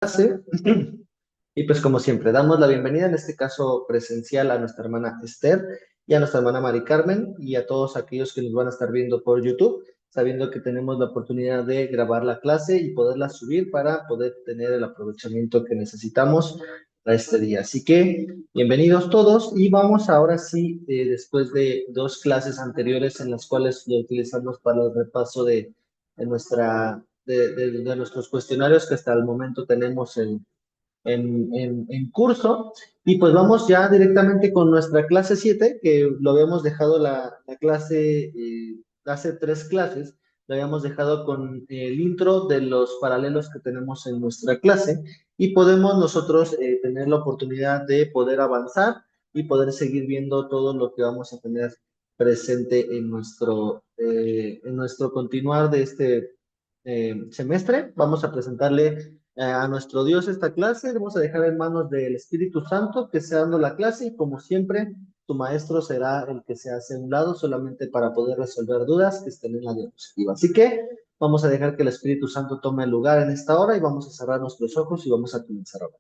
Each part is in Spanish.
Clase. Y pues como siempre, damos la bienvenida en este caso presencial a nuestra hermana Esther y a nuestra hermana Mari Carmen y a todos aquellos que nos van a estar viendo por YouTube, sabiendo que tenemos la oportunidad de grabar la clase y poderla subir para poder tener el aprovechamiento que necesitamos para este día. Así que bienvenidos todos y vamos ahora sí, después de dos clases anteriores en las cuales lo utilizamos para el repaso de nuestra de nuestros cuestionarios que hasta el momento tenemos en curso. Y pues vamos ya directamente con nuestra clase 7 que lo habíamos dejado la clase, hace tres clases, lo habíamos dejado con el intro de los paralelos que tenemos en nuestra clase y podemos nosotros tener la oportunidad de poder avanzar y poder seguir viendo todo lo que vamos a tener presente en nuestro continuar de este semestre. Vamos a presentarle a nuestro Dios esta clase. Vamos a dejar en manos del Espíritu Santo que sea dando la clase y como siempre, tu maestro será el que se hace a un lado solamente para poder resolver dudas que estén en la diapositiva. Así que vamos a dejar que el Espíritu Santo tome el lugar en esta hora y vamos a cerrar nuestros ojos y vamos a comenzar ahora.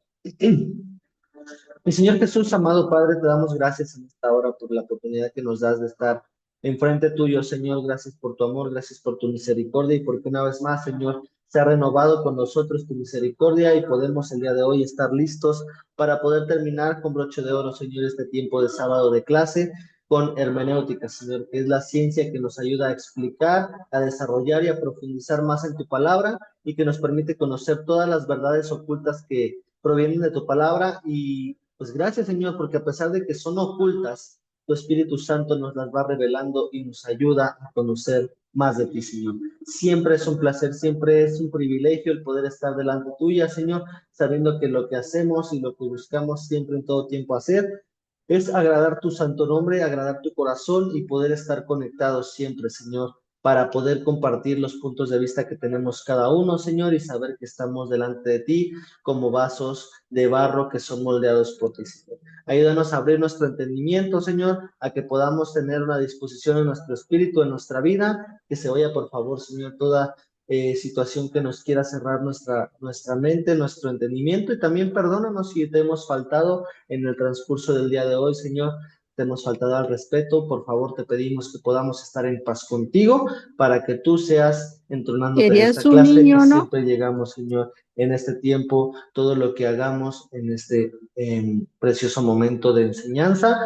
Mi Señor Jesús, amado Padre, te damos gracias en esta hora por la oportunidad que nos das de estar enfrente tuyo, Señor. Gracias por tu amor, gracias por tu misericordia y porque una vez más, Señor, se ha renovado con nosotros tu misericordia y podemos el día de hoy estar listos para poder terminar con broche de oro, Señor, este tiempo de sábado de clase con hermenéutica, Señor, que es la ciencia que nos ayuda a explicar, a desarrollar y a profundizar más en tu palabra y que nos permite conocer todas las verdades ocultas que provienen de tu palabra y pues gracias, Señor, porque a pesar de que son ocultas, tu Espíritu Santo nos las va revelando y nos ayuda a conocer más de ti, Señor. Siempre es un placer, siempre es un privilegio el poder estar delante tuya, Señor, sabiendo que lo que hacemos y lo que buscamos siempre en todo tiempo hacer es agradar tu santo nombre, agradar tu corazón y poder estar conectados siempre, Señor, para poder compartir los puntos de vista que tenemos cada uno, Señor, y saber que estamos delante de ti como vasos de barro que son moldeados por ti, Señor. Ayúdanos a abrir nuestro entendimiento, Señor, a que podamos tener una disposición en nuestro espíritu, en nuestra vida, que se vaya, por favor, Señor, toda situación que nos quiera cerrar nuestra mente, nuestro entendimiento, y también perdónanos si te hemos faltado en el transcurso del día de hoy, Señor. Te hemos faltado al respeto, por favor te pedimos que podamos estar en paz contigo para que tú seas entronándote en ¿Querías esta un clase y niño, no? siempre llegamos, Señor, en este tiempo, todo lo que hagamos en este precioso momento de enseñanza,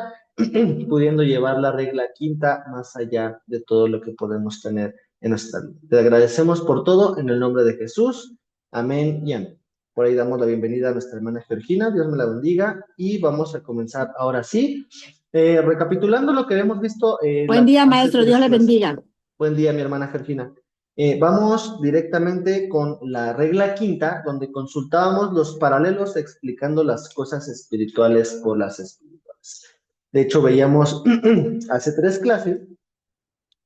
pudiendo llevar la regla quinta más allá de todo lo que podemos tener en nuestra vida. Te agradecemos por todo en el nombre de Jesús. Amén y amén. Por ahí damos la bienvenida a nuestra hermana Georgina, Dios me la bendiga, y vamos a comenzar ahora sí. Recapitulando lo que hemos visto Buen día, hace maestro. tres Dios le clases. bendiga. Buen día, mi hermana Georgina. Vamos directamente con la regla quinta, donde consultábamos los paralelos explicando las cosas espirituales por las espirituales. De hecho, veíamos hace tres clases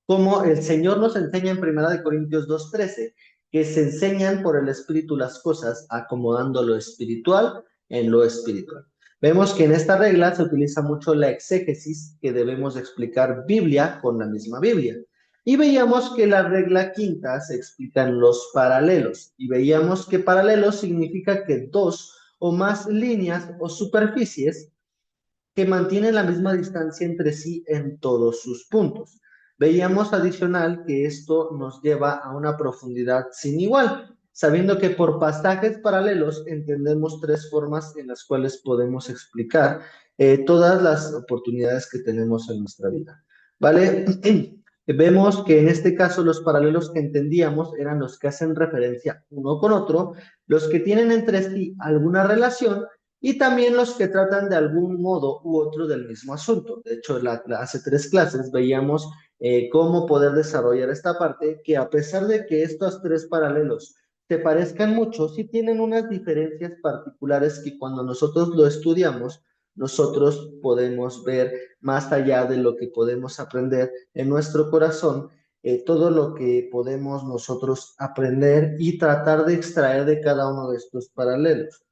cómo el Señor nos enseña en 1 Corintios 2:13, que se enseñan por el Espíritu las cosas, acomodando lo espiritual en lo espiritual. Vemos que en esta regla se utiliza mucho la exégesis, que debemos explicar Biblia con la misma Biblia. Y veíamos que la regla quinta se explican los paralelos. Y veíamos que paralelos significa que dos o más líneas o superficies que mantienen la misma distancia entre sí en todos sus puntos. Veíamos adicional que esto nos lleva a una profundidad sin igual, sabiendo que por pasajes paralelos entendemos tres formas en las cuales podemos explicar todas las oportunidades que tenemos en nuestra vida. ¿Vale? Vemos que en este caso los paralelos que entendíamos eran los que hacen referencia uno con otro, los que tienen entre sí alguna relación y también los que tratan de algún modo u otro del mismo asunto. De hecho, hace tres clases veíamos cómo poder desarrollar esta parte, que a pesar de que estos tres paralelos se parezcan mucho, sí tienen unas diferencias particulares que cuando nosotros lo estudiamos, nosotros podemos ver más allá de lo que podemos aprender en nuestro corazón, todo lo que podemos nosotros aprender y tratar de extraer de cada uno de estos paralelos.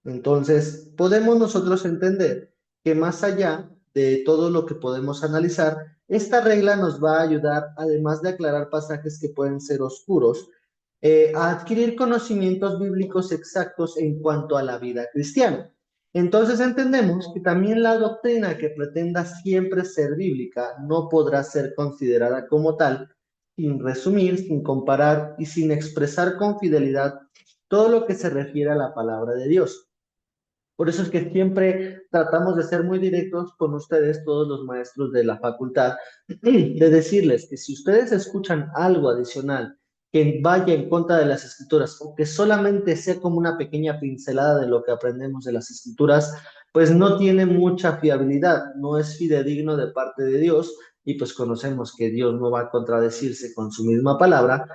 Entonces, podemos nosotros entender que más allá de todo lo que podemos analizar, esta regla nos va a ayudar, además de aclarar pasajes que pueden ser oscuros, a adquirir conocimientos bíblicos exactos en cuanto a la vida cristiana. Entonces entendemos que también la doctrina que pretenda siempre ser bíblica no podrá ser considerada como tal, sin resumir, sin comparar y sin expresar con fidelidad todo lo que se refiere a la palabra de Dios. Por eso es que siempre tratamos de ser muy directos con ustedes, todos los maestros de la facultad, de decirles que si ustedes escuchan algo adicional que vaya en contra de las escrituras o que solamente sea como una pequeña pincelada de lo que aprendemos de las escrituras, pues no tiene mucha fiabilidad, no es fidedigno de parte de Dios y pues conocemos que Dios no va a contradecirse con su misma palabra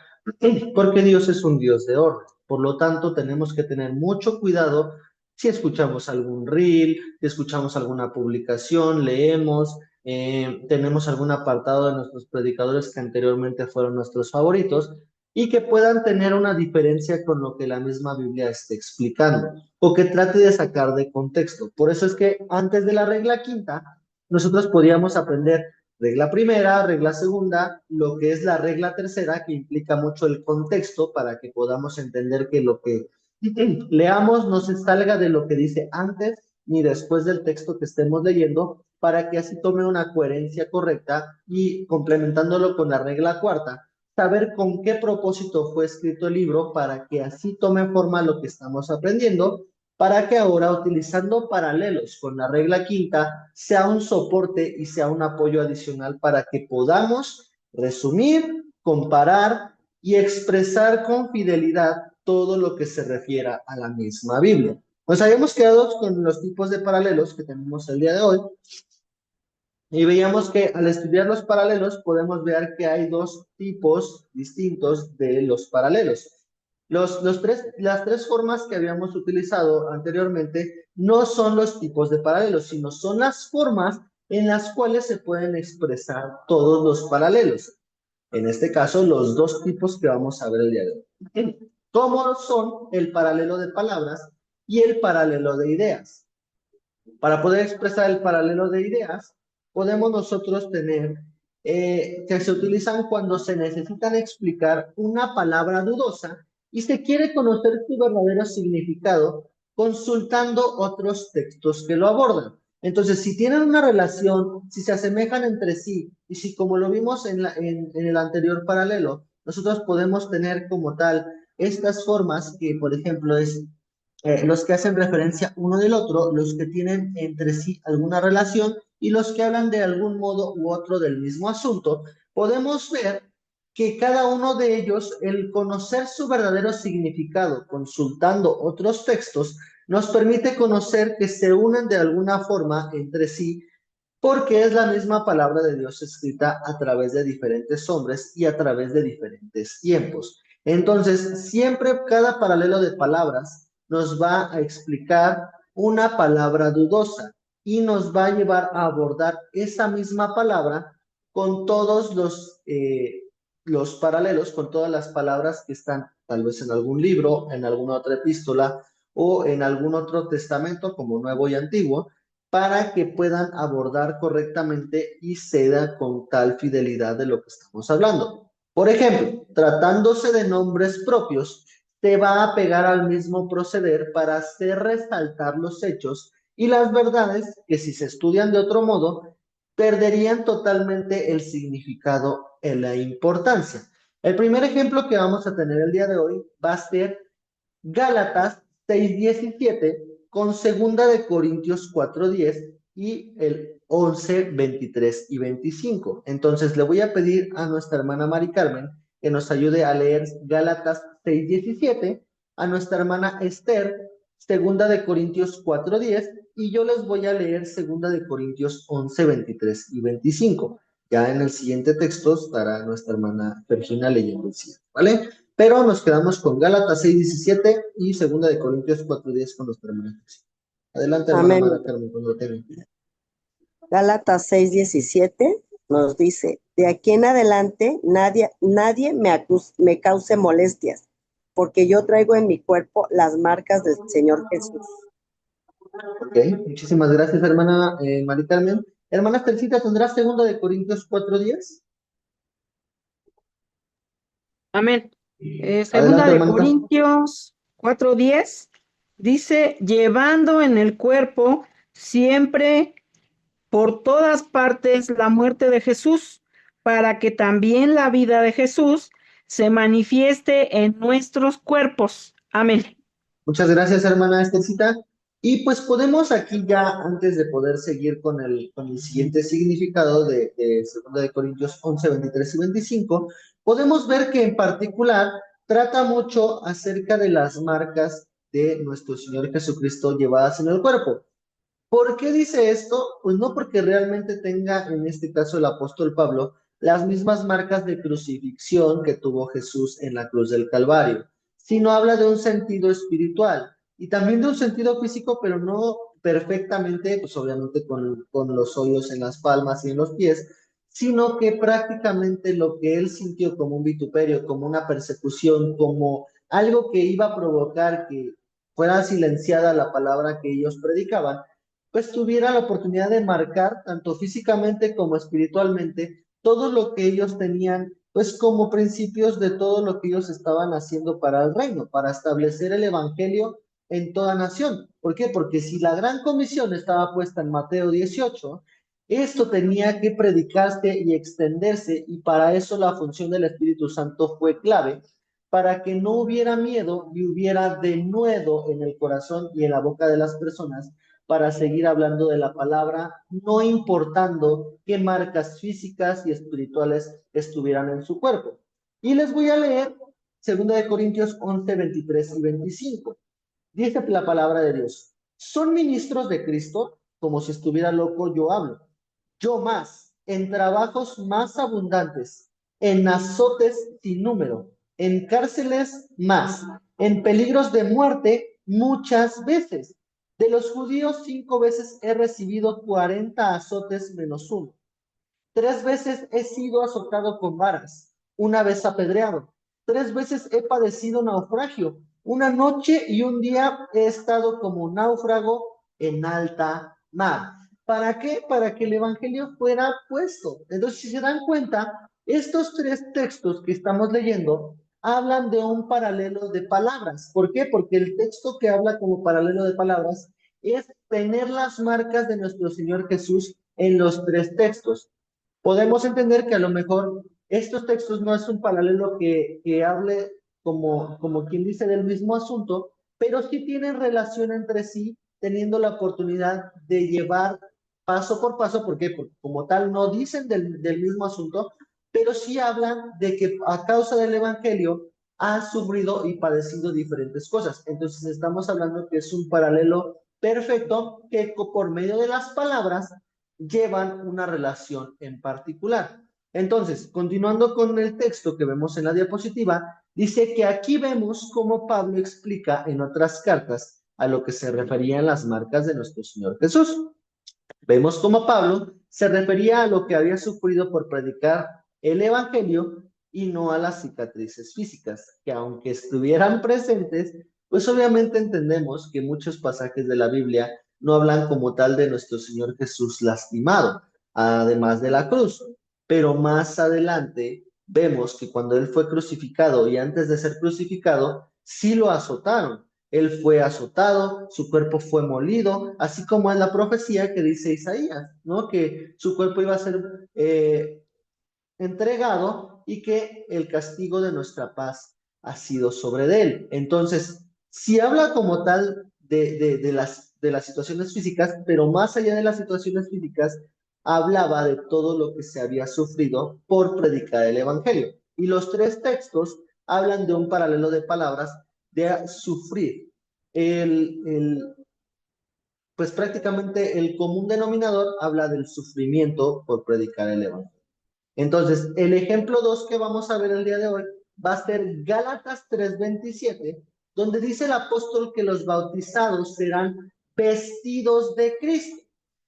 porque Dios es un Dios de orden. Por lo tanto, tenemos que tener mucho cuidado si escuchamos algún reel, si escuchamos alguna publicación, leemos, tenemos algún apartado de nuestros predicadores que anteriormente fueron nuestros favoritos y que puedan tener una diferencia con lo que la misma Biblia esté explicando o que trate de sacar de contexto. Por eso es que antes de la regla quinta, nosotros podíamos aprender regla primera, regla segunda, lo que es la regla tercera, que implica mucho el contexto para que podamos entender que lo que leamos no se salga de lo que dice antes ni después del texto que estemos leyendo, para que así tome una coherencia correcta y complementándolo con la regla cuarta, saber con qué propósito fue escrito el libro para que así tome forma lo que estamos aprendiendo, para que ahora utilizando paralelos con la regla quinta sea un soporte y sea un apoyo adicional para que podamos resumir, comparar y expresar con fidelidad todo lo que se refiera a la misma Biblia. Nos habíamos quedado con los tipos de paralelos que tenemos el día de hoy y veíamos que al estudiar los paralelos podemos ver que hay dos tipos distintos de los paralelos. Las tres formas que habíamos utilizado anteriormente no son los tipos de paralelos, sino son las formas en las cuales se pueden expresar todos los paralelos. En este caso, los dos tipos que vamos a ver el día de hoy. ¿Cómo son el paralelo de palabras y el paralelo de ideas? Para poder expresar el paralelo de ideas, podemos nosotros tener que se utilizan cuando se necesitan explicar una palabra dudosa y se quiere conocer su verdadero significado consultando otros textos que lo abordan. Entonces, si tienen una relación, si se asemejan entre sí y si como lo vimos en el anterior paralelo, nosotros podemos tener como tal estas formas que, por ejemplo, es los que hacen referencia uno del otro, los que tienen entre sí alguna relación y los que hablan de algún modo u otro del mismo asunto, podemos ver que cada uno de ellos, el conocer su verdadero significado consultando otros textos, nos permite conocer que se unen de alguna forma entre sí porque es la misma palabra de Dios escrita a través de diferentes hombres y a través de diferentes tiempos. Entonces, siempre cada paralelo de palabras nos va a explicar una palabra dudosa y nos va a llevar a abordar esa misma palabra con todos los paralelos, con todas las palabras que están tal vez en algún libro, en alguna otra epístola o en algún otro testamento como Nuevo y Antiguo, para que puedan abordar correctamente y se da con tal fidelidad de lo que estamos hablando. Por ejemplo, tratándose de nombres propios, se va a pegar al mismo proceder para hacer resaltar los hechos y las verdades que si se estudian de otro modo, perderían totalmente el significado en la importancia. El primer ejemplo que vamos a tener el día de hoy va a ser Gálatas 6:17 con segunda de Corintios 4:10 y el 11:23 y 25. Entonces le voy a pedir a nuestra hermana Mari Carmen que nos ayude a leer Gálatas 6:17, a nuestra hermana Esther segunda de Corintios 4:10 y yo les voy a leer segunda de Corintios 11:23 y 25. Ya en el siguiente texto estará nuestra hermana Virginia leyendo el siguiente, ¿vale? Pero nos quedamos con Gálatas 6:17 y segunda de Corintios 4:10 con los permanentes. Adelante, hermana Amén. Mara Carmen, cuando lo tenga. Gálatas 6:17 nos dice, de aquí en adelante nadie me cause molestias, porque yo traigo en mi cuerpo las marcas del Señor Jesús. Ok, muchísimas gracias, hermana Mari Carmen. Hermana Estelcita, ¿tendrás segunda de Corintios 4:10? Amén. Segunda Adelante, de hermanita. Corintios 4:10 dice, llevando en el cuerpo siempre por todas partes la muerte de Jesús, para que también la vida de Jesús se manifieste en nuestros cuerpos. Amén. Muchas gracias, hermana Estecita. Y pues podemos aquí ya, antes de poder seguir con el siguiente significado de 2 de Corintios 11, 23 y 25, podemos ver que en particular trata mucho acerca de las marcas de nuestro Señor Jesucristo llevadas en el cuerpo. ¿Por qué dice esto? Pues no porque realmente tenga, en este caso el apóstol Pablo, las mismas marcas de crucifixión que tuvo Jesús en la cruz del Calvario, sino habla de un sentido espiritual y también de un sentido físico, pero no perfectamente, pues obviamente con los hoyos en las palmas y en los pies, sino que prácticamente lo que él sintió como un vituperio, como una persecución, como algo que iba a provocar que fuera silenciada la palabra que ellos predicaban, pues tuviera la oportunidad de marcar, tanto físicamente como espiritualmente, todo lo que ellos tenían, pues como principios de todo lo que ellos estaban haciendo para el reino, para establecer el evangelio en toda nación. ¿Por qué? Porque si la gran comisión estaba puesta en Mateo 18, esto tenía que predicarse y extenderse, y para eso la función del Espíritu Santo fue clave, para que no hubiera miedo y hubiera denuedo en el corazón y en la boca de las personas para seguir hablando de la palabra, no importando qué marcas físicas y espirituales estuvieran en su cuerpo. Y les voy a leer 2 Corintios 11, 23 y 25. Dice la palabra de Dios: ¿son ministros de Cristo? Como si estuviera loco yo hablo. Yo más, en trabajos más abundantes, en azotes sin número, en cárceles más, en peligros de muerte muchas veces. De los judíos 5 veces he recibido 40 azotes menos uno. 3 veces he sido azotado con varas, una vez apedreado. 3 veces he padecido naufragio. Una noche y un día he estado como náufrago en alta mar. ¿Para qué? Para que el evangelio fuera puesto. Entonces, si se dan cuenta, estos tres textos que estamos leyendo hablan de un paralelo de palabras. ¿Por qué? Porque el texto que habla como paralelo de palabras es tener las marcas de nuestro Señor Jesús en los tres textos. Podemos entender que a lo mejor estos textos no es un paralelo que hable como quien dice del mismo asunto, pero sí tienen relación entre sí, teniendo la oportunidad de llevar paso por paso, porque como tal no dicen del mismo asunto, pero sí hablan de que a causa del Evangelio ha sufrido y padecido diferentes cosas. Entonces estamos hablando que es un paralelo perfecto que por medio de las palabras llevan una relación en particular. Entonces, continuando con el texto que vemos en la diapositiva, dice que aquí vemos cómo Pablo explica en otras cartas a lo que se referían las marcas de nuestro Señor Jesús. Vemos cómo Pablo se refería a lo que había sufrido por predicar el Evangelio y no a las cicatrices físicas, que aunque estuvieran presentes, pues obviamente entendemos que muchos pasajes de la Biblia no hablan como tal de nuestro Señor Jesús lastimado, además de la cruz. Pero más adelante vemos que cuando Él fue crucificado y antes de ser crucificado, sí lo azotaron. Él fue azotado, su cuerpo fue molido, así como en la profecía que dice Isaías, ¿no? Que su cuerpo iba a ser entregado y que el castigo de nuestra paz ha sido sobre de él. Entonces, si habla como tal de las situaciones físicas, pero más allá de las situaciones físicas, hablaba de todo lo que se había sufrido por predicar el Evangelio. Y los tres textos hablan de un paralelo de palabras de sufrir. Pues prácticamente el común denominador habla del sufrimiento por predicar el Evangelio. Entonces, el ejemplo 2 que vamos a ver el día de hoy va a ser Gálatas 3:27, donde dice el apóstol que los bautizados serán vestidos de Cristo.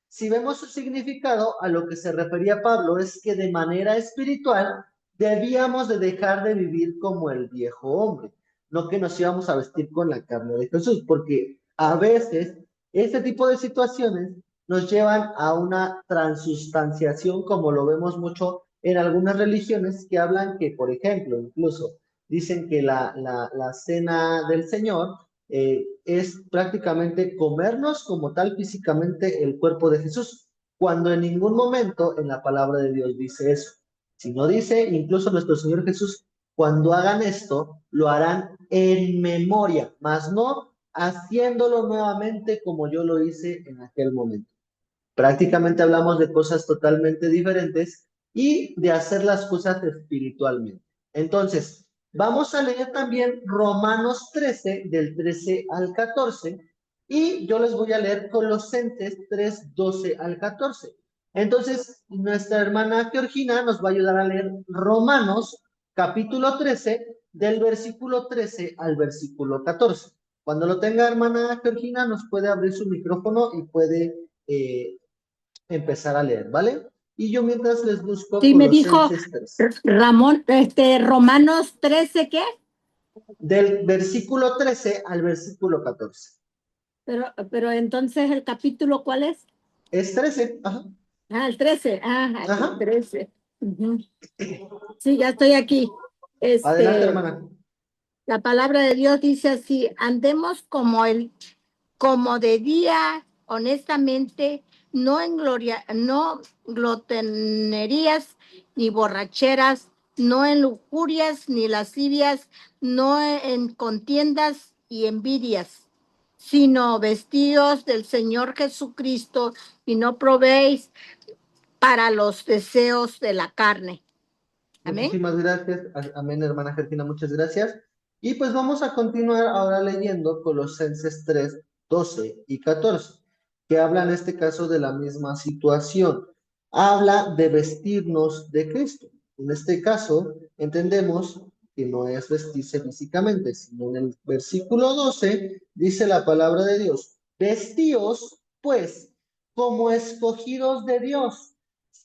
Si vemos su significado, a lo que se refería Pablo es que de manera espiritual debíamos de dejar de vivir como el viejo hombre, no que nos íbamos a vestir con la carne de Jesús, porque a veces este tipo de situaciones nos llevan a una transustanciación, como lo vemos mucho en algunas religiones que hablan que, por ejemplo, incluso dicen que la cena del Señor es prácticamente comernos como tal físicamente el cuerpo de Jesús, cuando en ningún momento en la palabra de Dios dice eso. Si no dice, incluso nuestro Señor Jesús, cuando hagan esto, lo harán en memoria, mas no haciéndolo nuevamente como yo lo hice en aquel momento. Prácticamente hablamos de cosas totalmente diferentes y de hacer las cosas espiritualmente. Entonces, vamos a leer también Romanos 13, del 13 al 14, y yo les voy a leer Colosenses 3, 12 al 14. Entonces, nuestra hermana Georgina nos va a ayudar a leer Romanos capítulo 13, del versículo 13 al versículo 14. Cuando lo tenga, hermana Georgina, nos puede abrir su micrófono y puede empezar a leer, ¿vale? Y yo mientras les busco Sí, me dijo Colosenses 3. Ramón, Romanos 13, ¿qué? Del versículo 13 al versículo 14. Pero entonces el capítulo, ¿cuál es? Es 13, ajá. Ah, el 13. Ah, Ajá. el 13. Sí, ya estoy aquí. Adelante, hermana. La palabra de Dios dice así: andemos como de día, honestamente, no en no glotonerías ni borracheras, no en lujurias ni lascivias, no en contiendas y envidias, sino vestidos del Señor Jesucristo, y no probéis para los deseos de la carne. Amén. Muchísimas gracias. Amén, hermana Georgina, muchas gracias. Y pues vamos a continuar ahora leyendo Colosenses 3, 12 y 14, que habla en este caso de la misma situación. Habla de vestirnos de Cristo. En este caso, entendemos que no es vestirse físicamente, sino en el versículo 12 dice la palabra de Dios: vestíos, pues, como escogidos de Dios,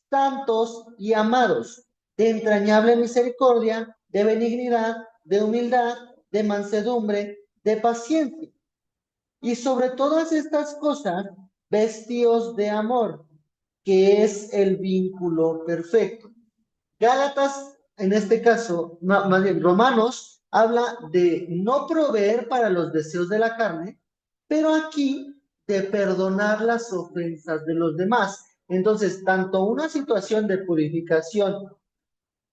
santos y amados, de entrañable misericordia, de benignidad, de humildad, de mansedumbre, de paciencia. Y sobre todas estas cosas, vestíos de amor, que es el vínculo perfecto. Gálatas, en este caso, más bien Romanos, habla de no proveer para los deseos de la carne, pero aquí de perdonar las ofensas de los demás. Entonces, tanto una situación de purificación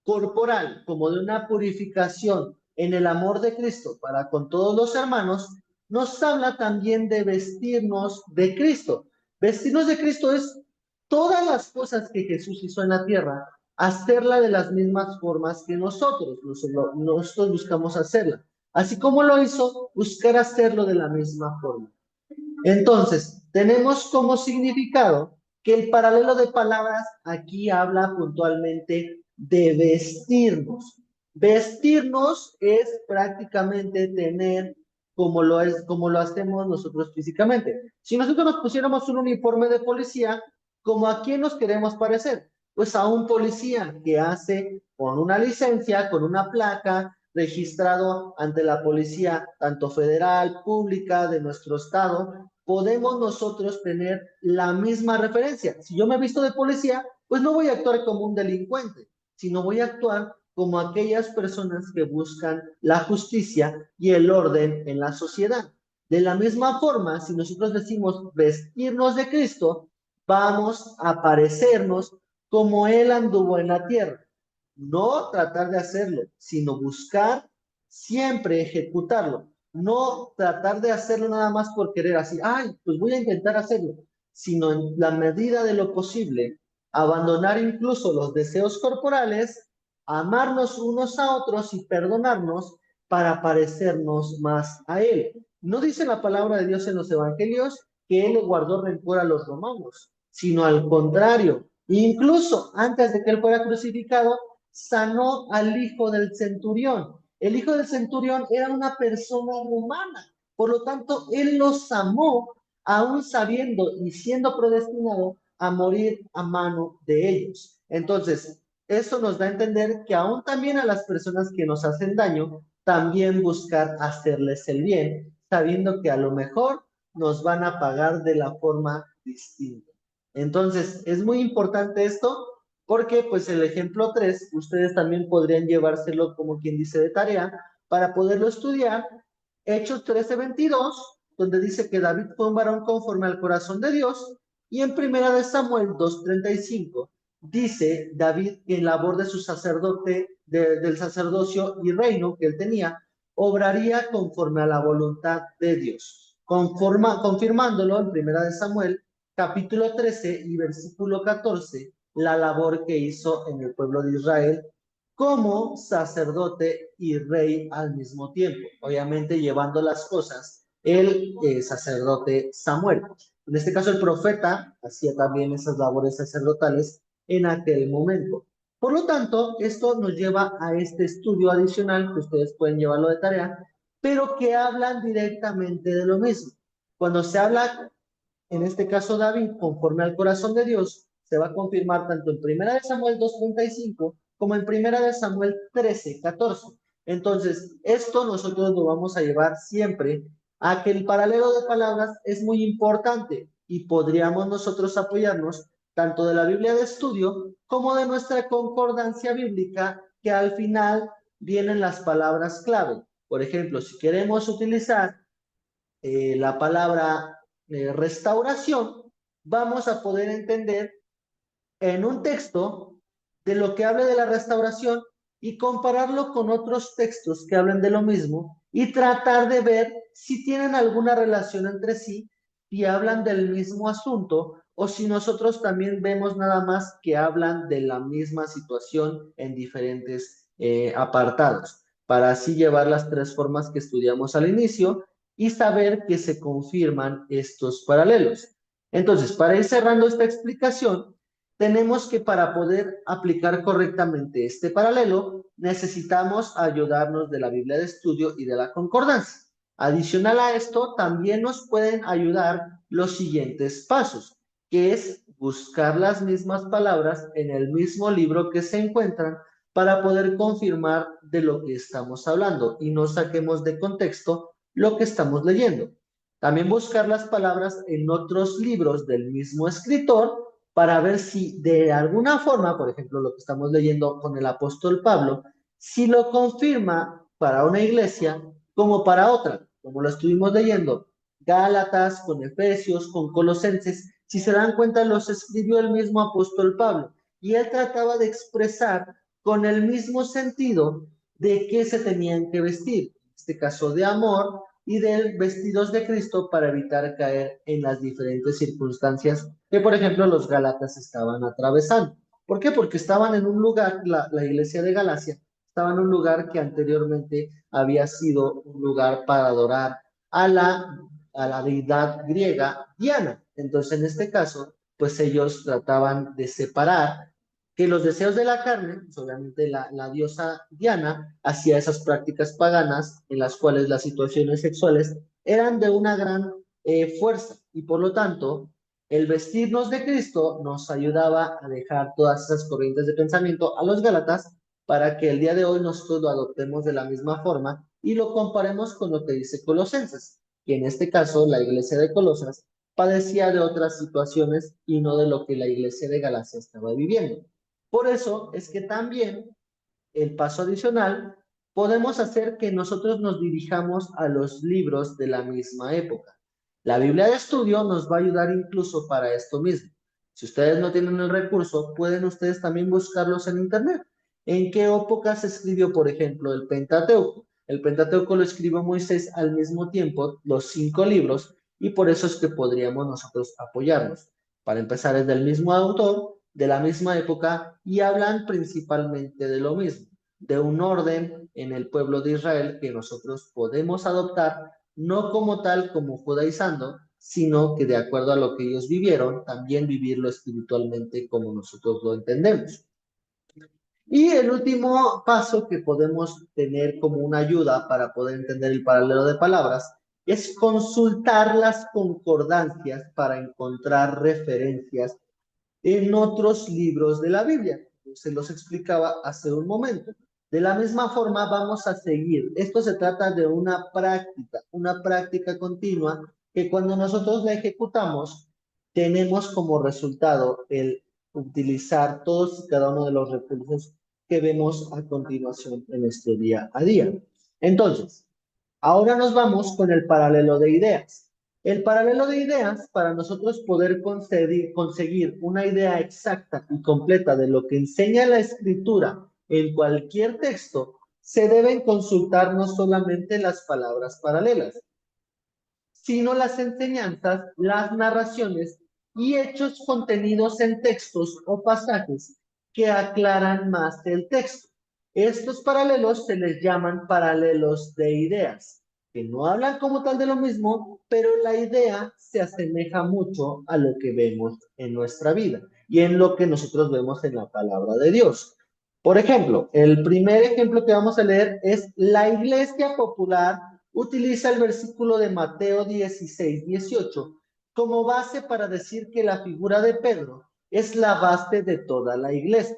corporal como de una purificación en el amor de Cristo para con todos los hermanos, nos habla también de vestirnos de Cristo. Vestirnos de Cristo es todas las cosas que Jesús hizo en la tierra, hacerla de las mismas formas que nosotros buscamos hacerla. Así como lo hizo, buscar hacerlo de la misma forma. Entonces, tenemos como significado que el paralelo de palabras aquí habla puntualmente de vestirnos. Vestirnos es prácticamente tener como lo hacemos nosotros físicamente. Si nosotros nos pusiéramos un uniforme de policía, ¿cómo a quién nos queremos parecer? Pues a un policía que hace con una licencia, con una placa, registrado ante la policía, tanto federal, pública, de nuestro estado. Podemos nosotros tener la misma referencia. Si yo me visto de policía, pues no voy a actuar como un delincuente, sino voy a actuar como aquellas personas que buscan la justicia y el orden en la sociedad. De la misma forma, si nosotros decimos vestirnos de Cristo, vamos a parecernos como Él anduvo en la tierra. No tratar de hacerlo, sino buscar siempre ejecutarlo. No tratar de hacerlo nada más por querer así, ay, pues voy a intentar hacerlo, sino en la medida de lo posible, abandonar incluso los deseos corporales, amarnos unos a otros y perdonarnos para parecernos más a Él. No dice la palabra de Dios en los evangelios que Él le guardó rencor a los romanos, sino al contrario. Incluso antes de que Él fuera crucificado, sanó al hijo del centurión. El hijo del centurión era una persona romana, por lo tanto, Él los amó, aún sabiendo y siendo predestinado a morir a mano de ellos. Entonces, eso nos da a entender que aún también a las personas que nos hacen daño, también buscar hacerles el bien, sabiendo que a lo mejor nos van a pagar de la forma distinta. Entonces, es muy importante esto, porque pues el ejemplo 3, ustedes también podrían llevárselo como quien dice de tarea para poderlo estudiar. Hechos 13:22, donde dice que David fue un varón conforme al corazón de Dios, y en primera de Samuel 2:35 dice David que en labor de su sacerdote, del sacerdocio y reino que él tenía, obraría conforme a la voluntad de Dios, confirmándolo en primera de Samuel capítulo 13 y versículo 14, la labor que hizo en el pueblo de Israel como sacerdote y rey al mismo tiempo, obviamente llevando las cosas el sacerdote Samuel. En este caso el profeta hacía también esas labores sacerdotales en aquel momento. Por lo tanto, esto nos lleva a este estudio adicional que ustedes pueden llevarlo de tarea, pero que hablan directamente de lo mismo. Cuando se habla, en este caso David, conforme al corazón de Dios, se va a confirmar tanto en 1 de Samuel 2:35 como en 1 de Samuel 13:14. Entonces, esto nosotros lo vamos a llevar siempre a que el paralelo de palabras es muy importante y podríamos nosotros apoyarnos tanto de la Biblia de estudio como de nuestra concordancia bíblica, que al final vienen las palabras clave. Por ejemplo, si queremos utilizar la palabra restauración, vamos a poder entender en un texto de lo que hable de la restauración y compararlo con otros textos que hablen de lo mismo y tratar de ver si tienen alguna relación entre sí, si hablan del mismo asunto o si nosotros también vemos nada más que hablan de la misma situación en diferentes apartados, para así llevar las tres formas que estudiamos al inicio y saber que se confirman estos paralelos. Entonces, para ir cerrando esta explicación, tenemos que para poder aplicar correctamente este paralelo, necesitamos ayudarnos de la Biblia de estudio y de la concordancia. Adicional a esto, también nos pueden ayudar los siguientes pasos, que es buscar las mismas palabras en el mismo libro que se encuentran para poder confirmar de lo que estamos hablando y no saquemos de contexto lo que estamos leyendo. También buscar las palabras en otros libros del mismo escritor para ver si de alguna forma, por ejemplo, lo que estamos leyendo con el apóstol Pablo, si lo confirma para una iglesia como para otra, como lo estuvimos leyendo, Gálatas, con Efesios, con Colosenses, si se dan cuenta, los escribió el mismo apóstol Pablo, y él trataba de expresar con el mismo sentido de qué se tenían que vestir, en este caso de amor, y de vestidos de Cristo para evitar caer en las diferentes circunstancias que, por ejemplo, los Gálatas estaban atravesando. ¿Por qué? Porque estaban en un lugar, la iglesia de Galacia, estaba en un lugar que anteriormente había sido un lugar para adorar a la deidad griega Diana. Entonces, en este caso, pues ellos trataban de separar que los deseos de la carne, pues obviamente la diosa Diana hacía esas prácticas paganas en las cuales las situaciones sexuales eran de una gran fuerza y por lo tanto el vestirnos de Cristo nos ayudaba a dejar todas esas corrientes de pensamiento a los Gálatas para que el día de hoy nosotros lo adoptemos de la misma forma y lo comparemos con lo que dice Colosenses, que en este caso la iglesia de Colosas padecía de otras situaciones y no de lo que la iglesia de Galacia estaba viviendo. Por eso es que también el paso adicional podemos hacer que nosotros nos dirijamos a los libros de la misma época. La Biblia de estudio nos va a ayudar incluso para esto mismo. Si ustedes no tienen el recurso, pueden ustedes también buscarlos en internet. ¿En qué época se escribió, por ejemplo, el Pentateuco? El Pentateuco lo escribió Moisés al mismo tiempo, los 5 libros, y por eso es que podríamos nosotros apoyarnos. Para empezar, es del mismo autor, de la misma época, y hablan principalmente de lo mismo, de un orden en el pueblo de Israel que nosotros podemos adoptar, no como tal, como judaizando, sino que de acuerdo a lo que ellos vivieron, también vivirlo espiritualmente como nosotros lo entendemos. Y el último paso que podemos tener como una ayuda para poder entender el paralelo de palabras es consultar las concordancias para encontrar referencias en otros libros de la Biblia. Se los explicaba hace un momento. De la misma forma vamos a seguir. Esto se trata de una práctica continua que cuando nosotros la ejecutamos, tenemos como resultado el utilizar todos y cada uno de los recursos que vemos a continuación en este día a día. Entonces, ahora nos vamos con el paralelo de ideas. El paralelo de ideas, para nosotros poder conseguir una idea exacta y completa de lo que enseña la escritura en cualquier texto, se deben consultar no solamente las palabras paralelas, sino las enseñanzas, las narraciones y hechos contenidos en textos o pasajes que aclaran más el texto. Estos paralelos se les llaman paralelos de ideas, que no hablan como tal de lo mismo, pero la idea se asemeja mucho a lo que vemos en nuestra vida y en lo que nosotros vemos en la palabra de Dios. Por ejemplo, el primer ejemplo que vamos a leer es la Iglesia Popular utiliza el versículo de Mateo 16:18 como base para decir que la figura de Pedro es la base de toda la iglesia.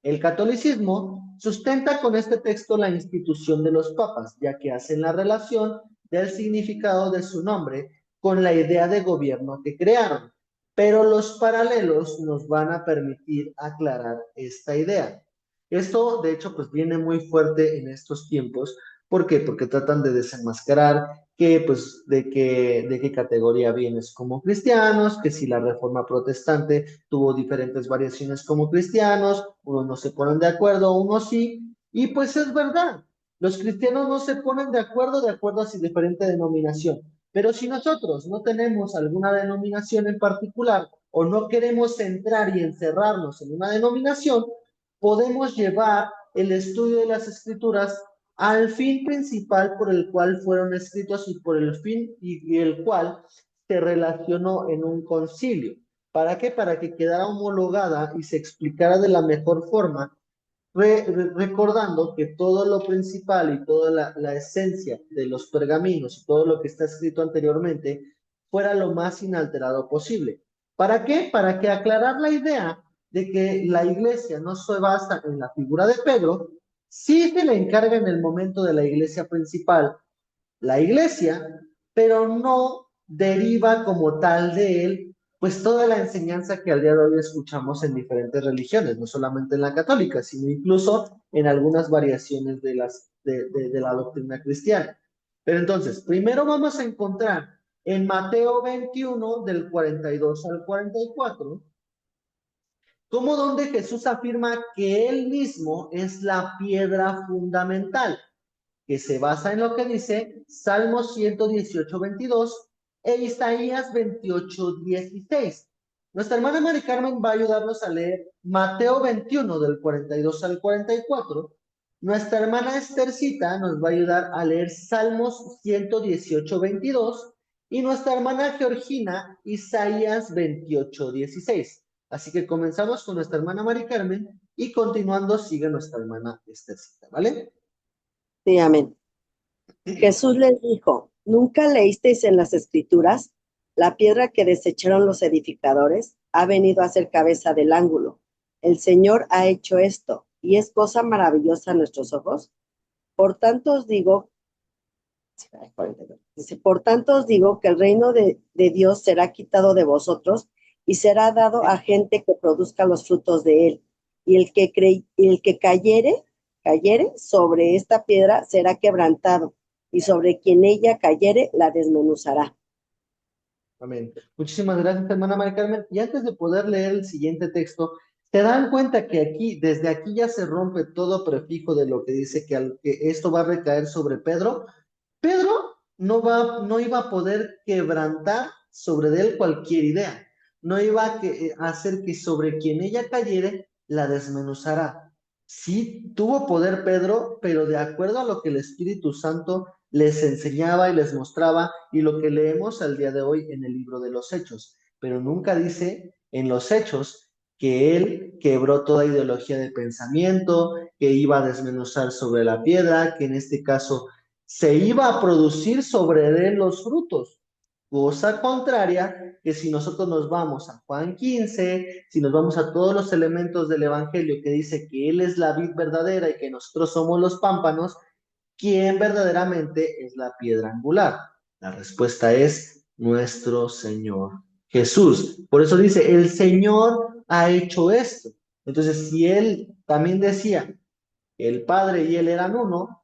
El catolicismo sustenta con este texto la institución de los papas, ya que hacen la relación del significado de su nombre con la idea de gobierno que crearon. Pero los paralelos nos van a permitir aclarar esta idea. Esto, de hecho, pues viene muy fuerte en estos tiempos. ¿Por qué? Porque tratan de desenmascarar que, pues, de qué categoría vienes como cristianos, que si la Reforma Protestante tuvo diferentes variaciones como cristianos, unos no se ponen de acuerdo, unos sí, y pues es verdad, los cristianos no se ponen de acuerdo a su diferente denominación, pero si nosotros no tenemos alguna denominación en particular o no queremos entrar y encerrarnos en una denominación, podemos llevar el estudio de las escrituras al fin principal por el cual fueron escritos y por el fin y el cual se relacionó en un concilio. ¿Para qué? Para que quedara homologada y se explicara de la mejor forma, recordando que todo lo principal y toda la esencia de los pergaminos y todo lo que está escrito anteriormente fuera lo más inalterado posible. ¿Para qué? Para que aclarar la idea de que la iglesia no se basa en la figura de Pedro, sí se le encarga en el momento de la iglesia principal la iglesia, pero no deriva como tal de él, pues toda la enseñanza que al día de hoy escuchamos en diferentes religiones, no solamente en la católica, sino incluso en algunas variaciones de la doctrina cristiana. Pero entonces, primero vamos a encontrar en Mateo 21, del 42 al 44, como donde Jesús afirma que él mismo es la piedra fundamental, que se basa en lo que dice Salmos 118:22 e Isaías 28:16. Nuestra hermana Mari Carmen va a ayudarnos a leer Mateo 21 del 42 al 44. Nuestra hermana Esthercita nos va a ayudar a leer Salmos 118:22 y nuestra hermana Georgina Isaías 28:16. Así que comenzamos con nuestra hermana Mari Carmen y continuando sigue nuestra hermana Esthercita, ¿vale? Sí, amén. Jesús les dijo, ¿nunca leísteis en las Escrituras? La piedra que desecharon los edificadores ha venido a ser cabeza del ángulo. El Señor ha hecho esto, y es cosa maravillosa a nuestros ojos. Por tanto os digo, por tanto os digo que el reino de Dios será quitado de vosotros y será dado a gente que produzca los frutos de él. Y el que cayere sobre esta piedra será quebrantado, y sobre quien ella cayere la desmenuzará. Amén. Muchísimas gracias, hermana María Carmen. Y antes de poder leer el siguiente texto, ¿te dan cuenta que aquí, desde aquí ya se rompe todo prefijo de lo que dice que esto va a recaer sobre Pedro? Pedro no iba a poder quebrantar sobre de él cualquier idea. No iba a hacer que sobre quien ella cayere la desmenuzara. Sí tuvo poder Pedro, pero de acuerdo a lo que el Espíritu Santo les enseñaba y les mostraba y lo que leemos al día de hoy en el libro de los Hechos. Pero nunca dice en los Hechos que él quebró toda ideología de pensamiento, que iba a desmenuzar sobre la piedra, que en este caso se iba a producir sobre él los frutos. Cosa contraria que si nosotros nos vamos a Juan 15, si nos vamos a todos los elementos del Evangelio que dice que Él es la vid verdadera y que nosotros somos los pámpanos, ¿quién verdaderamente es la piedra angular? La respuesta es nuestro Señor Jesús. Por eso dice, el Señor ha hecho esto. Entonces, si él también decía que el Padre y él eran uno,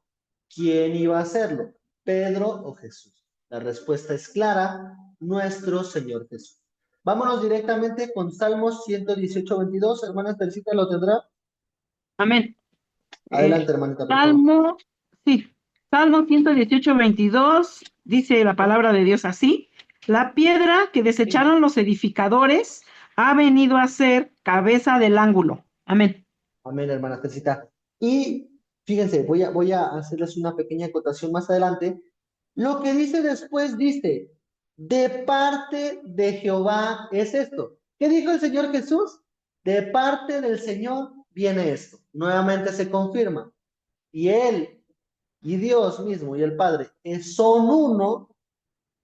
¿quién iba a hacerlo? ¿Pedro o Jesús? La respuesta es clara, nuestro Señor Jesús. Vámonos directamente con Salmos 118:22. Hermana Tercita, ¿lo tendrá? Amén. Adelante, hermanita, por favor. Salmo, sí, Salmo 118:22, dice la palabra de Dios así: la piedra que desecharon los edificadores ha venido a ser cabeza del ángulo. Amén. Amén, hermana Tercita. Y fíjense, voy a hacerles una pequeña acotación más adelante. Lo que dice después dice, de parte de Jehová es esto. ¿Qué dijo el Señor Jesús? De parte del Señor viene esto. Nuevamente se confirma. Y Él, y Dios mismo, y el Padre, son uno.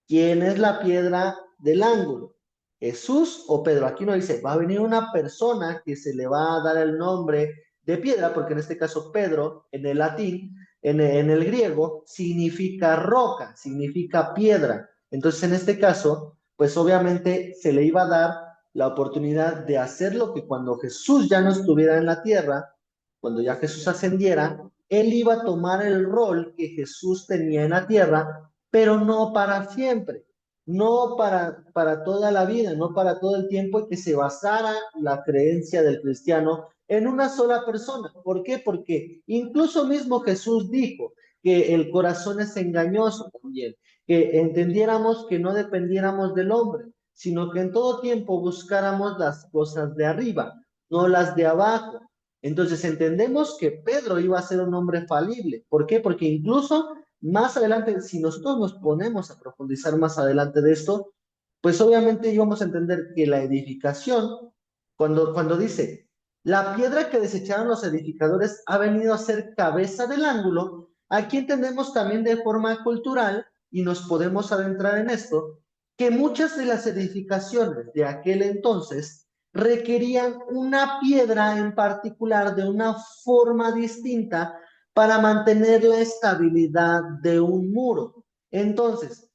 ¿Quién es la piedra del ángulo? ¿Jesús o Pedro? Aquí no dice, va a venir una persona que se le va a dar el nombre de piedra, porque en este caso Pedro, en el latín, en el griego, significa roca, significa piedra. Entonces, en este caso, pues obviamente se le iba a dar la oportunidad de hacer lo que cuando Jesús ya no estuviera en la tierra, cuando ya Jesús ascendiera, él iba a tomar el rol que Jesús tenía en la tierra, pero no para siempre, no para toda la vida, no para todo el tiempo, y que se basara la creencia del cristiano en una sola persona. ¿Por qué? Porque incluso mismo Jesús dijo que el corazón es engañoso también, que entendiéramos que no dependiéramos del hombre, sino que en todo tiempo buscáramos las cosas de arriba, no las de abajo. Entonces entendemos que Pedro iba a ser un hombre falible. ¿Por qué? Porque incluso más adelante, si nosotros nos ponemos a profundizar más adelante de esto, pues obviamente íbamos a entender que la edificación, cuando dice, la piedra que desecharon los edificadores ha venido a ser cabeza del ángulo, aquí entendemos también de forma cultural, y nos podemos adentrar en esto, que muchas de las edificaciones de aquel entonces requerían una piedra en particular de una forma distinta para mantener la estabilidad de un muro. Entonces,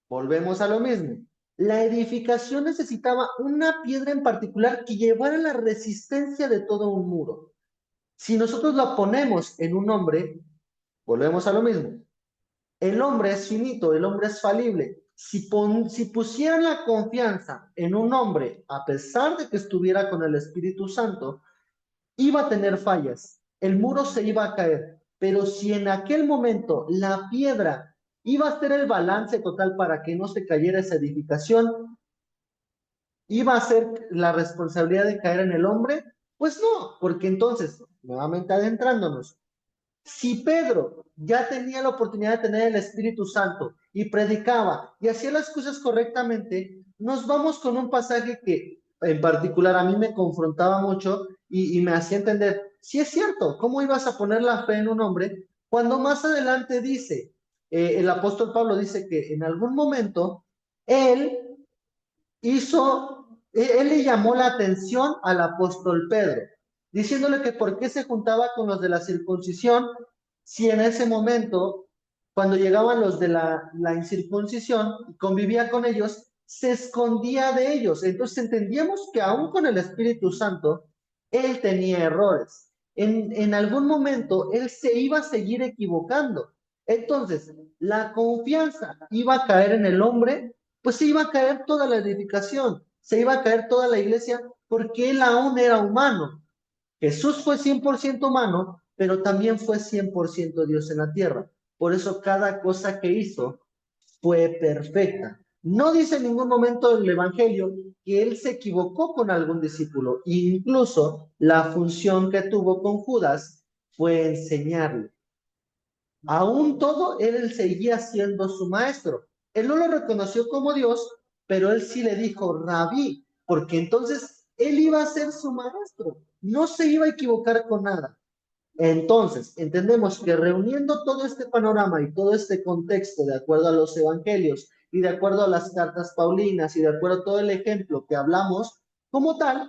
volvemos a lo mismo. La edificación necesitaba una piedra en particular que llevara la resistencia de todo un muro. Si nosotros la ponemos en un hombre, volvemos a lo mismo. El hombre es finito, el hombre es falible. Si pusieran la confianza en un hombre, a pesar de que estuviera con el Espíritu Santo, iba a tener fallas, el muro se iba a caer, pero si en aquel momento la piedra iba a hacer el balance total para que no se cayera esa edificación, iba a ser la responsabilidad de caer en el hombre, pues no, porque entonces, nuevamente adentrándonos, si Pedro ya tenía la oportunidad de tener el Espíritu Santo y predicaba y hacía las cosas correctamente, nos vamos con un pasaje que en particular a mí me confrontaba mucho y me hacía entender, si es cierto, ¿cómo ibas a poner la fe en un hombre cuando más adelante dice, el apóstol Pablo dice que en algún momento él él le llamó la atención al apóstol Pedro, diciéndole que por qué se juntaba con los de la circuncisión, si en ese momento, cuando llegaban los de la incircuncisión y convivía con ellos, se escondía de ellos. Entonces entendíamos que aún con el Espíritu Santo, él tenía errores. En algún momento, él se iba a seguir equivocando. Entonces, la confianza iba a caer en el hombre, pues se iba a caer toda la edificación, se iba a caer toda la iglesia, porque él aún era humano. Jesús fue 100% humano, pero también fue 100% Dios en la tierra. Por eso cada cosa que hizo fue perfecta. No dice en ningún momento el Evangelio que él se equivocó con algún discípulo. Incluso la función que tuvo con Judas fue enseñarle. Aún todo, él seguía siendo su maestro. Él no lo reconoció como Dios, pero él sí le dijo Rabí, porque entonces él iba a ser su maestro. No se iba a equivocar con nada. Entonces, entendemos que reuniendo todo este panorama y todo este contexto de acuerdo a los evangelios y de acuerdo a las cartas paulinas y de acuerdo a todo el ejemplo que hablamos, como tal,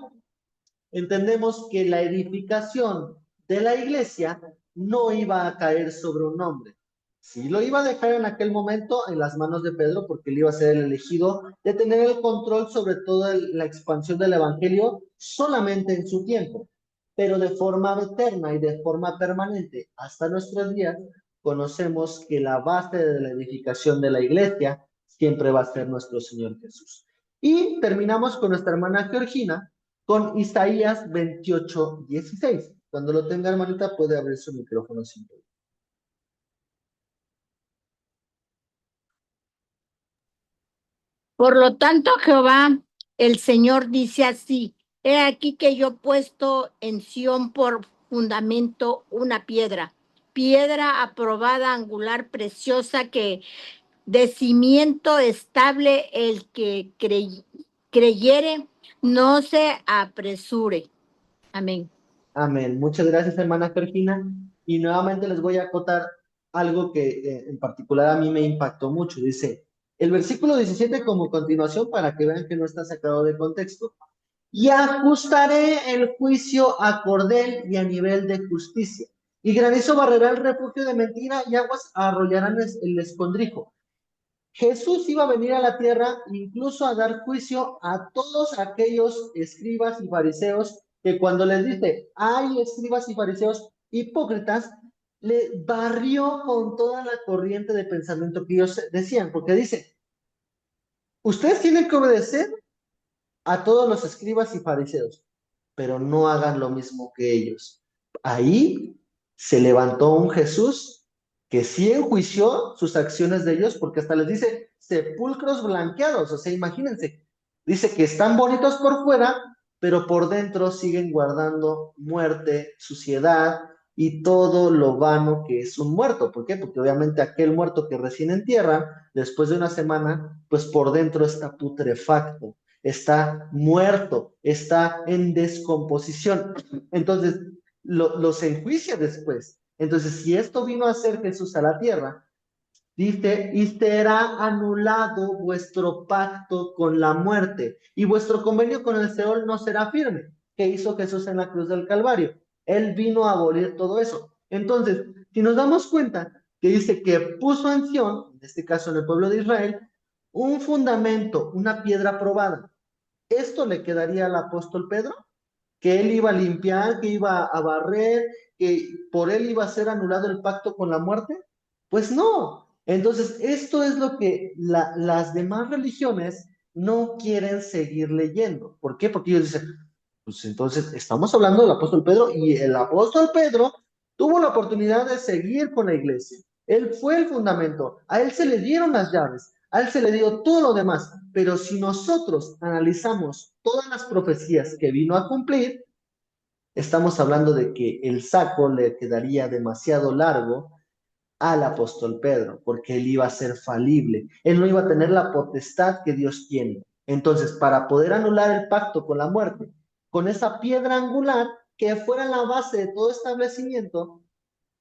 entendemos que la edificación de la iglesia no iba a caer sobre un hombre, Sí lo iba a dejar en aquel momento en las manos de Pedro porque él iba a ser el elegido de tener el control sobre toda la expansión del evangelio solamente en su tiempo, pero de forma eterna y de forma permanente hasta nuestros días, conocemos que la base de la edificación de la iglesia siempre va a ser nuestro Señor Jesús. Y terminamos con nuestra hermana Georgina con Isaías 28:16. Cuando lo tenga, hermanita, puede abrir su micrófono sin problema. Por lo tanto, Jehová, el Señor dice así: he aquí que yo he puesto en Sión por fundamento una piedra, piedra aprobada, angular, preciosa, que de cimiento estable el que creyere no se apresure. Amén. Amén. Muchas gracias, hermana Georgina. Y nuevamente les voy a acotar algo que en particular a mí me impactó mucho. Dice, el versículo 17 como continuación para que vean que no está sacado de contexto. Y ajustaré el juicio a cordel y a nivel de justicia. Y granizo barrerá el refugio de mentira y aguas arrollarán el escondrijo. Jesús iba a venir a la tierra incluso a dar juicio a todos aquellos escribas y fariseos que cuando les dice, hay escribas y fariseos hipócritas, le barrió con toda la corriente de pensamiento que ellos decían, porque dice, ustedes tienen que obedecer a todos los escribas y fariseos, pero no hagan lo mismo que ellos. Ahí se levantó un Jesús que sí enjuició sus acciones de ellos, porque hasta les dice sepulcros blanqueados, o sea, imagínense, dice que están bonitos por fuera, pero por dentro siguen guardando muerte, suciedad y todo lo vano que es un muerto. ¿Por qué? Porque obviamente aquel muerto que recién entierran, después de una semana, pues por dentro está putrefacto, está muerto, está en descomposición. Entonces, los enjuicia después. Entonces, si esto vino a hacer Jesús a la tierra, dice, y será anulado vuestro pacto con la muerte, y vuestro convenio con el Seol no será firme. ¿Qué hizo Jesús en la cruz del Calvario? Él vino a abolir todo eso. Entonces, si nos damos cuenta que dice que puso en Sión, en este caso en el pueblo de Israel, un fundamento, una piedra probada. ¿Esto le quedaría al apóstol Pedro? ¿Que él iba a limpiar, que iba a barrer, que por él iba a ser anulado el pacto con la muerte? Pues no. Entonces, esto es lo que las demás religiones no quieren seguir leyendo. ¿Por qué? Porque ellos dicen, pues entonces estamos hablando del apóstol Pedro y el apóstol Pedro tuvo la oportunidad de seguir con la iglesia. Él fue el fundamento, a él se le dieron las llaves, a él se le dio todo lo demás, pero si nosotros analizamos todas las profecías que vino a cumplir, estamos hablando de que el saco le quedaría demasiado largo al apóstol Pedro, porque él iba a ser falible, él no iba a tener la potestad que Dios tiene. Entonces, para poder anular el pacto con la muerte, con esa piedra angular que fuera la base de todo establecimiento,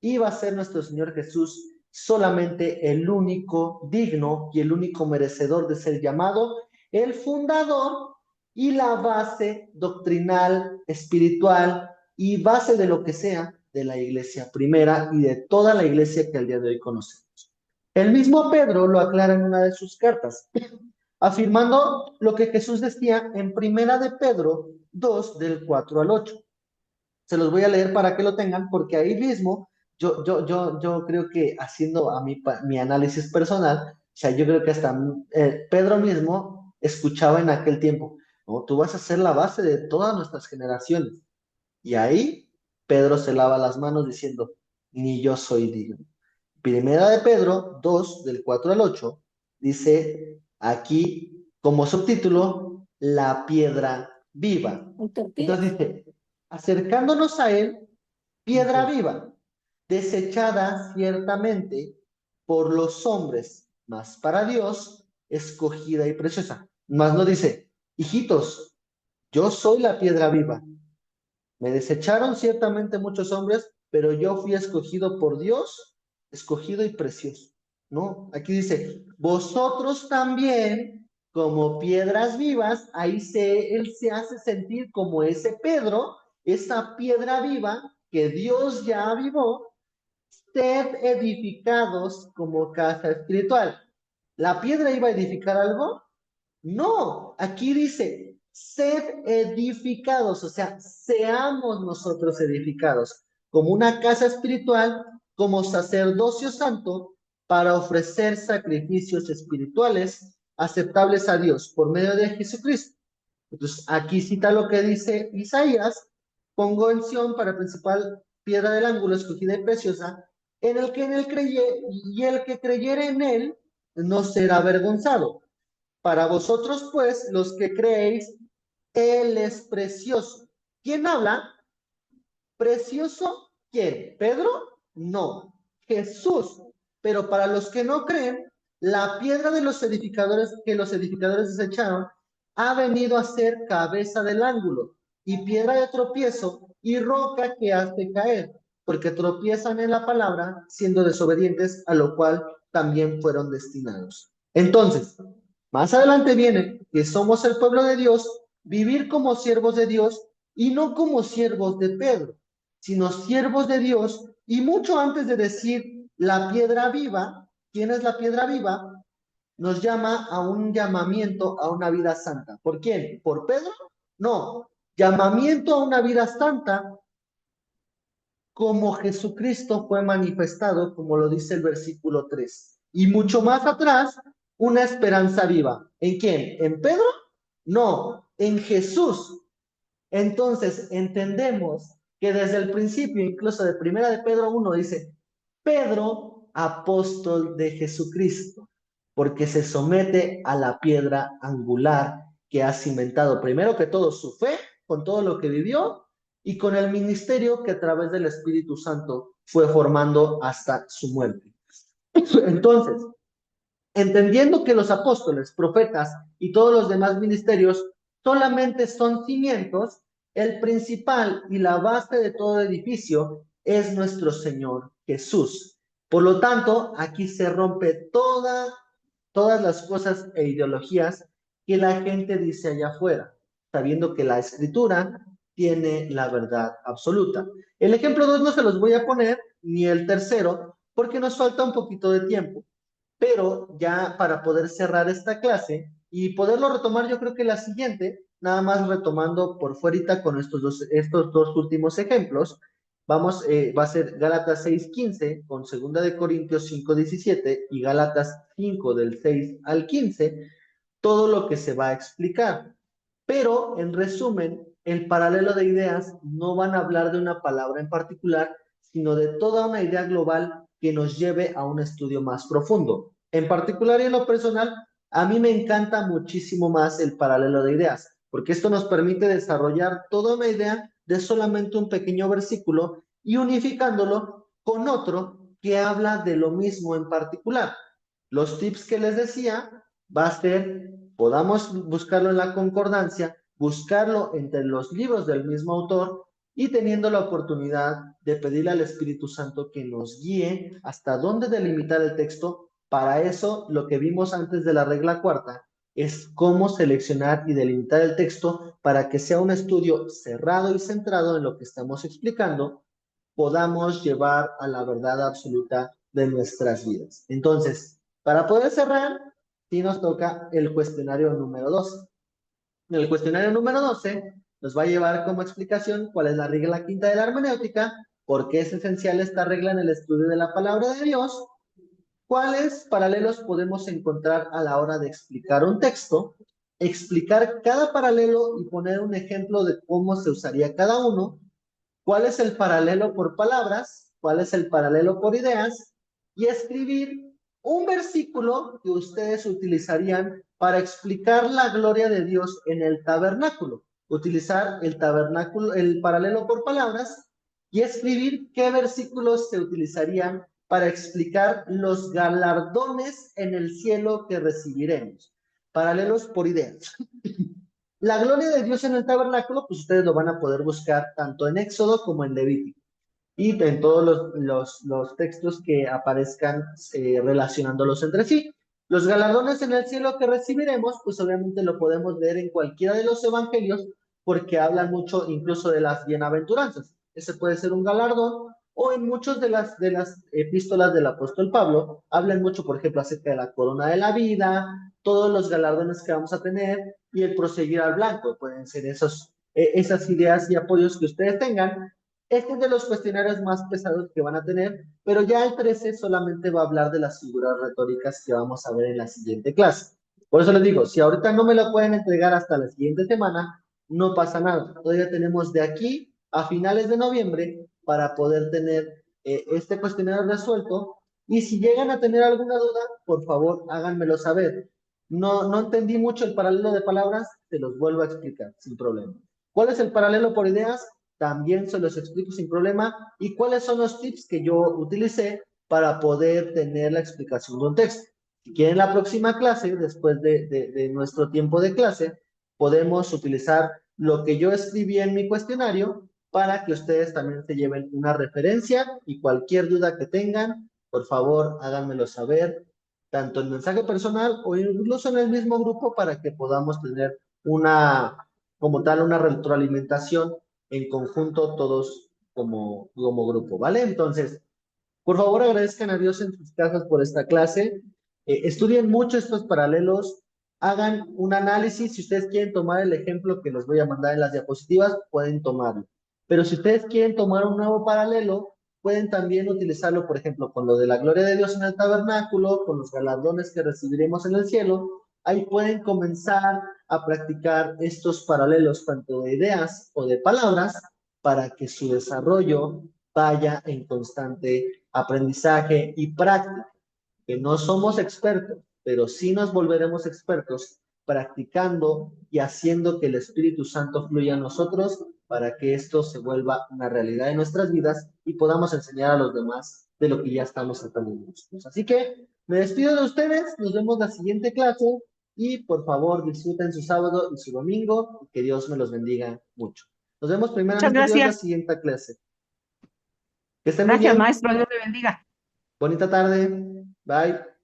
iba a ser nuestro Señor Jesús solamente el único digno y el único merecedor de ser llamado el fundador y la base doctrinal, espiritual y base de lo que sea de la iglesia primera y de toda la iglesia que al día de hoy conocemos. El mismo Pedro lo aclara en una de sus cartas, afirmando lo que Jesús decía en Primera de Pedro 2, del 4 al 8. Se los voy a leer para que lo tengan, porque ahí mismo yo creo que haciendo a mi análisis personal, o sea, yo creo que hasta Pedro mismo escuchaba en aquel tiempo, no, tú vas a ser la base de todas nuestras generaciones. Y ahí Pedro se lava las manos diciendo, ni yo soy digno. Primera de Pedro 2, del 4 al 8, dice aquí como subtítulo, la piedra viva. Entonces dice, acercándonos a él, piedra viva, desechada ciertamente por los hombres, mas para Dios escogida y preciosa. Más no dice, hijitos, yo soy la piedra viva. Me desecharon ciertamente muchos hombres, pero yo fui escogido por Dios, escogido y precioso. ¿No? Aquí dice, vosotros también, como piedras vivas, ahí él se hace sentir como ese Pedro, esa piedra viva que Dios ya avivó, sed edificados como casa espiritual. ¿La piedra iba a edificar algo? No, aquí dice, sed edificados, o sea, seamos nosotros edificados como una casa espiritual, como sacerdocio santo, para ofrecer sacrificios espirituales aceptables a Dios por medio de Jesucristo. Entonces, aquí cita lo que dice Isaías, pongo en Sión para principal piedra del ángulo, escogida y preciosa, en él creye, y el que creyere en él no será avergonzado. Para vosotros, pues, los que creéis, Él es precioso. ¿Quién habla? ¿Precioso? ¿Quién? ¿Pedro? No, Jesús. Pero para los que no creen, la piedra de los edificadores que los edificadores desecharon ha venido a ser cabeza del ángulo y piedra de tropiezo y roca que hace caer, porque tropiezan en la palabra siendo desobedientes, a lo cual también fueron destinados. Entonces, más adelante viene que somos el pueblo de Dios, vivir como siervos de Dios y no como siervos de Pedro, sino siervos de Dios. Y mucho antes de decir la piedra viva, ¿quién es la piedra viva? Nos llama a un llamamiento a una vida santa. ¿Por quién? ¿Por Pedro? No. Llamamiento a una vida santa como Jesucristo fue manifestado, como lo dice el versículo 3. Y mucho más atrás, una esperanza viva. ¿En quién? ¿En Pedro? No, en Jesús. Entonces, entendemos que desde el principio, incluso de primera de Pedro 1, dice, Pedro, apóstol de Jesucristo, porque se somete a la piedra angular que ha cimentado primero que todo su fe, con todo lo que vivió, y con el ministerio que a través del Espíritu Santo fue formando hasta su muerte. Entonces, entendiendo que los apóstoles, profetas y todos los demás ministerios solamente son cimientos, el principal y la base de todo edificio es nuestro Señor Jesús. Por lo tanto, aquí se rompe todas las cosas e ideologías que la gente dice allá afuera, sabiendo que la Escritura tiene la verdad absoluta. El ejemplo 2 no se los voy a poner, ni el tercero, porque nos falta un poquito de tiempo. Pero ya para poder cerrar esta clase y poderlo retomar, yo creo que la siguiente, nada más retomando por fuerita con estos dos últimos ejemplos, va a ser Gálatas 6:15 con 2 de Corintios 5:17 y Gálatas 5 del 6 al 15, todo lo que se va a explicar. Pero, en resumen, el paralelo de ideas no van a hablar de una palabra en particular, sino de toda una idea global que nos lleve a un estudio más profundo. En particular y en lo personal, a mí me encanta muchísimo más el paralelo de ideas, porque esto nos permite desarrollar toda una idea de solamente un pequeño versículo y unificándolo con otro que habla de lo mismo en particular. Los tips que les decía va a ser, podamos buscarlo en la concordancia, buscarlo entre los libros del mismo autor y teniendo la oportunidad de pedirle al Espíritu Santo que nos guíe hasta dónde delimitar el texto. Para eso, lo que vimos antes de la regla cuarta es cómo seleccionar y delimitar el texto para que sea un estudio cerrado y centrado en lo que estamos explicando, podamos llevar a la verdad absoluta de nuestras vidas. Entonces, para poder cerrar, sí nos toca el cuestionario número 12. En el cuestionario número 12 nos va a llevar como explicación cuál es la regla quinta de la hermenéutica, por qué es esencial esta regla en el estudio de la palabra de Dios, cuáles paralelos podemos encontrar a la hora de explicar un texto, explicar cada paralelo y poner un ejemplo de cómo se usaría cada uno, cuál es el paralelo por palabras, cuál es el paralelo por ideas, y escribir un versículo que ustedes utilizarían para explicar la gloria de Dios en el tabernáculo. Utilizar el tabernáculo, el paralelo por palabras, y escribir qué versículos se utilizarían para explicar los galardones en el cielo que recibiremos. Paralelos por ideas. La gloria de Dios en el tabernáculo, pues ustedes lo van a poder buscar tanto en Éxodo como en Levítico y en todos los textos que aparezcan relacionándolos entre sí. Los galardones en el cielo que recibiremos, pues obviamente lo podemos leer en cualquiera de los evangelios porque hablan mucho incluso de las bienaventuranzas. Ese puede ser un galardón o en muchas de las epístolas del apóstol Pablo, hablan mucho, por ejemplo, acerca de la corona de la vida, todos los galardones que vamos a tener y el proseguir al blanco. Pueden ser esas ideas y apoyos que ustedes tengan. Este es de los cuestionarios más pesados que van a tener, pero ya el 13 solamente va a hablar de las figuras retóricas que vamos a ver en la siguiente clase. Por eso les digo, si ahorita no me lo pueden entregar hasta la siguiente semana, no pasa nada. Todavía tenemos de aquí a finales de noviembre para poder tener este cuestionario resuelto. Y si llegan a tener alguna duda, por favor, háganmelo saber. No entendí mucho el paralelo de palabras, te los vuelvo a explicar sin problema. ¿Cuál es el paralelo por ideas? También se los explico sin problema. ¿Y cuáles son los tips que yo utilicé para poder tener la explicación de un texto? Si quieren la próxima clase, después de nuestro tiempo de clase, podemos utilizar lo que yo escribí en mi cuestionario para que ustedes también se lleven una referencia y cualquier duda que tengan, por favor, háganmelo saber, tanto en mensaje personal o incluso en el mismo grupo para que podamos tener como tal, una retroalimentación en conjunto todos como grupo, ¿vale? Entonces, por favor, agradezcan a Dios en sus casas por esta clase. Estudien mucho estos paralelos. Hagan un análisis. Si ustedes quieren tomar el ejemplo que les voy a mandar en las diapositivas, pueden tomarlo. Pero si ustedes quieren tomar un nuevo paralelo, pueden también utilizarlo, por ejemplo, con lo de la gloria de Dios en el tabernáculo, con los galardones que recibiremos en el cielo. Ahí pueden comenzar a practicar estos paralelos, tanto de ideas o de palabras, para que su desarrollo vaya en constante aprendizaje y práctica, que no somos expertos, pero sí nos volveremos expertos practicando y haciendo que el Espíritu Santo fluya en nosotros para que esto se vuelva una realidad en nuestras vidas y podamos enseñar a los demás de lo que ya estamos aprendiendo nosotros. Así que me despido de ustedes, nos vemos la siguiente clase y por favor disfruten su sábado y su domingo y que Dios me los bendiga mucho. Nos vemos Muchas primeramente Dios la gracias. siguiente clase. Que estén muy Gracias, bien. maestro. Dios le bendiga. Bonita tarde. Bye.